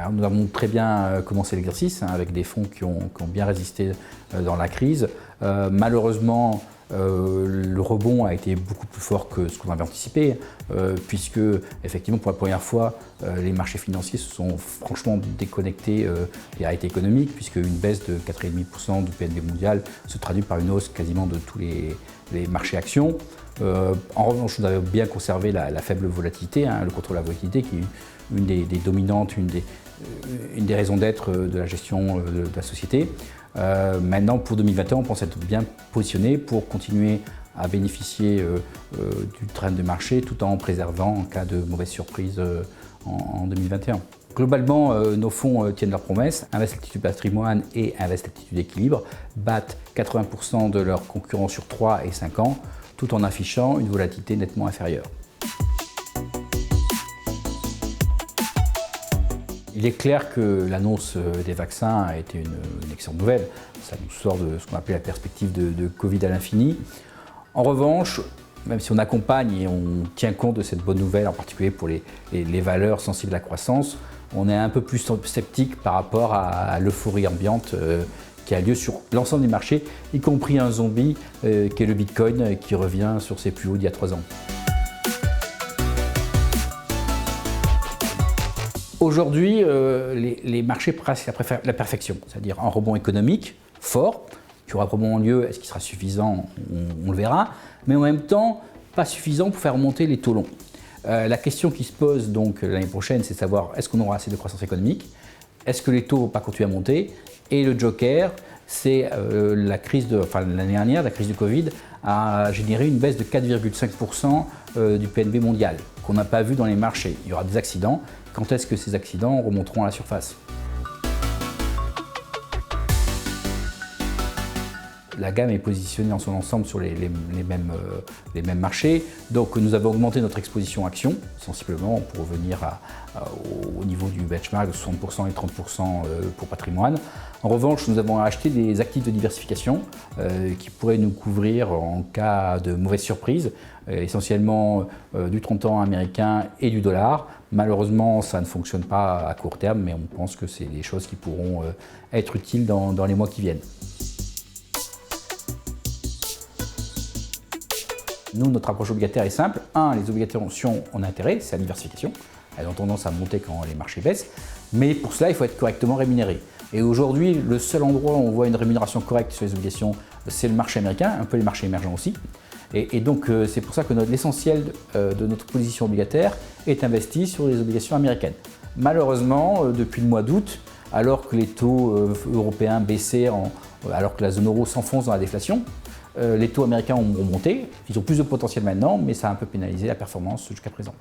Alors, nous avons très bien commencé l'exercice avec des fonds qui ont bien résisté dans la crise. Malheureusement, le rebond a été beaucoup plus fort que ce qu'on avait anticipé, puisque effectivement pour la première fois les marchés financiers se sont franchement déconnectés des réalités économiques, puisque une baisse de 4,5% du PNB mondial se traduit par une hausse quasiment de tous les marchés actions. En revanche, nous avons bien conservé la faible volatilité, le contrôle de la volatilité qui est une des dominantes, une des raisons d'être de la gestion de la société. Maintenant, pour 2021, on pense être bien positionné pour continuer à bénéficier du train de marché tout en préservant en cas de mauvaise surprise en 2021. Globalement, nos fonds tiennent leurs promesses. Invest Altitude Patrimoine et Invest Altitude Équilibre battent 80% de leurs concurrents sur 3 et 5 ans, tout en affichant une volatilité nettement inférieure. Il est clair que l'annonce des vaccins a été une excellente nouvelle. Ça nous sort de ce qu'on appelait la perspective de Covid à l'infini. En revanche, même si on accompagne et on tient compte de cette bonne nouvelle, en particulier pour les valeurs sensibles à la croissance, on est un peu plus sceptique par rapport à l'euphorie ambiante qui a lieu sur l'ensemble des marchés, y compris un zombie qui est le Bitcoin qui revient sur ses plus hauts d'il y a 3 ans. Aujourd'hui, les marchés pressent la perfection, c'est-à-dire un rebond économique fort, qui aura probablement lieu. Est-ce qu'il sera suffisant? On le verra, mais en même temps, pas suffisant pour faire remonter les taux longs. La question qui se pose donc l'année prochaine, c'est de savoir est-ce qu'on aura assez de croissance économique? Est-ce que les taux ne vont pas continuer à monter? Et le joker, c'est l'année dernière, la crise du Covid a généré une baisse de 4,5% du PNB mondial, qu'on n'a pas vu dans les marchés. Il y aura des accidents. Quand est-ce que ces accidents remonteront à la surface? La gamme est positionnée en son ensemble sur les mêmes marchés. Donc nous avons augmenté notre exposition action sensiblement pour revenir au niveau du benchmark de 60% et 30% pour patrimoine. En revanche, nous avons acheté des actifs de diversification qui pourraient nous couvrir en cas de mauvaise surprise, essentiellement du 30 ans américain et du dollar. Malheureusement, ça ne fonctionne pas à court terme, mais on pense que c'est des choses qui pourront être utiles dans les mois qui viennent. Nous, notre approche obligataire est simple. Les obligations en intérêt, c'est la diversification. Elles ont tendance à monter quand les marchés baissent. Mais pour cela, il faut être correctement rémunéré. Et aujourd'hui, le seul endroit où on voit une rémunération correcte sur les obligations, c'est le marché américain, un peu les marchés émergents aussi. Et donc, c'est pour ça que l'essentiel de notre position obligataire est investi sur les obligations américaines. Malheureusement, depuis le mois d'août, alors que les taux européens baissaient, alors que la zone euro s'enfonce dans la déflation, les taux américains ont remonté. Ils ont plus de potentiel maintenant, mais ça a un peu pénalisé la performance jusqu'à présent.